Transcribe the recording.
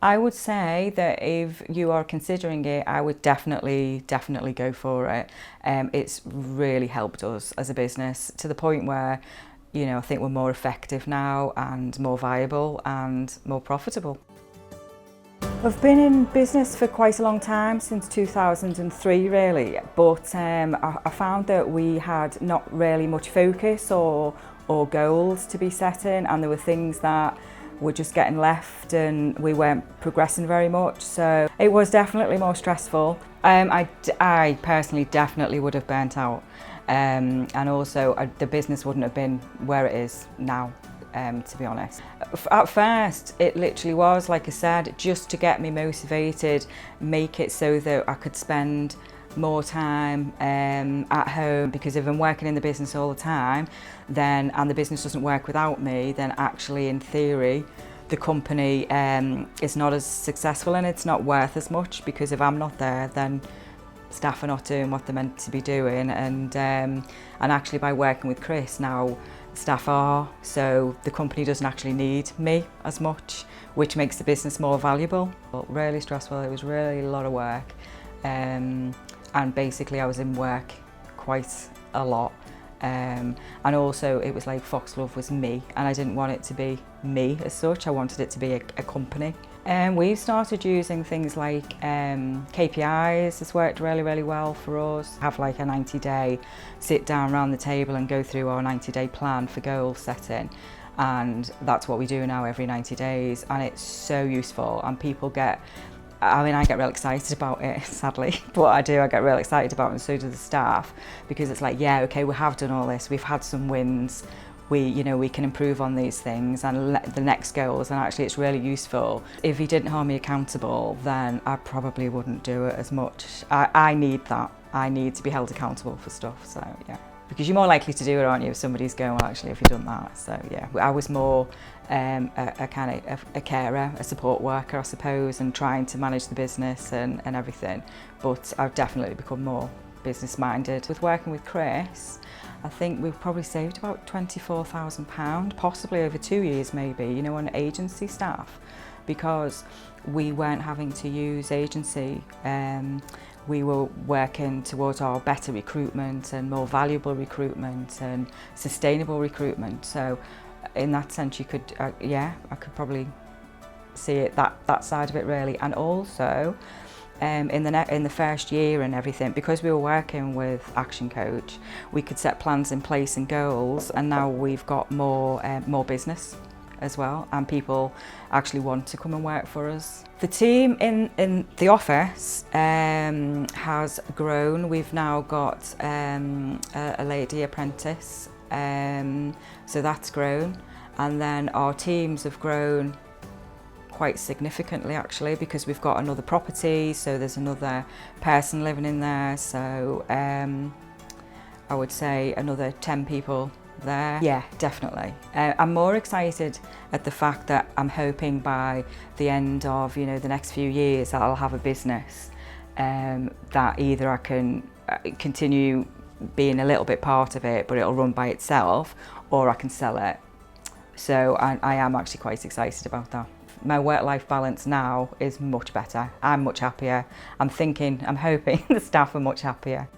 I would say that if you are considering it, I would definitely go for it. It's really helped us as a business to the point where, you know, I think we're more effective now and more viable and more profitable. I've been in business for quite a long time, since 2003 really, but I found that we had not really much focus or goals to be set in, and there were things that were just getting left and we weren't progressing very much, so it was definitely more stressful. I personally definitely would have burnt out, and also the business wouldn't have been where it is now. To be honest. At first, it literally was, like I said, just to get me motivated, make it so that I could spend more time at home, because if I'm working in the business all the time, then, and the business doesn't work without me, then actually in theory the company is not as successful and it's not worth as much, because if I'm not there, then staff are not doing what they're meant to be doing, and actually by working with Chris now, staff are, so the company doesn't actually need me as much, which makes the business more valuable. But really stressful, it was really a lot of work, and basically I was in work quite a lot, and also it was like Foxglove was me, and I didn't want it to be me as such, I wanted it to be a company. And we've started using things like KPIs. Has worked really well for us. Have like a 90-day sit down around the table and go through our 90-day plan for goal setting, and that's what we do now every 90 days, and it's so useful, and people get, I mean, I get real excited about it, sadly, but I get real excited about it, and so do the staff, because it's like, yeah, okay, we have done all this, we've had some wins, we can improve on these things and the next goals, and actually it's really useful. If he didn't hold me accountable, then I probably wouldn't do it as much. I need that. I need to be held accountable for stuff, so yeah. Because you're more likely to do it, aren't you, if somebody's going, well, actually, have you done that? So yeah, I was more a kind of a carer, a support worker, I suppose, and trying to manage the business and everything. But I've definitely become more business-minded. With working with Chris, I think we've probably saved about £24,000, possibly over 2 years maybe, you know, on agency staff, because we weren't having to use agency. We were working towards our better recruitment and more valuable recruitment and sustainable recruitment. So in that sense, you could, yeah, I could probably see it, that side of it really. And also, in the first year and everything, because we were working with Action Coach, we could set plans in place and goals, and now we've got more business as well, and people actually want to come and work for us. The team in the office has grown. We've now got a lady apprentice, so that's grown, and then our teams have grown quite significantly actually, because we've got another property, so there's another person living in there, so I would say another 10 people there. Yeah, definitely. I'm more excited at the fact that I'm hoping by the end of, you know, the next few years that I'll have a business that either I can continue being a little bit part of it, but it'll run by itself, or I can sell it. So I am actually quite excited about that. My work-life balance now is much better. I'm much happier. I'm hoping the staff are much happier.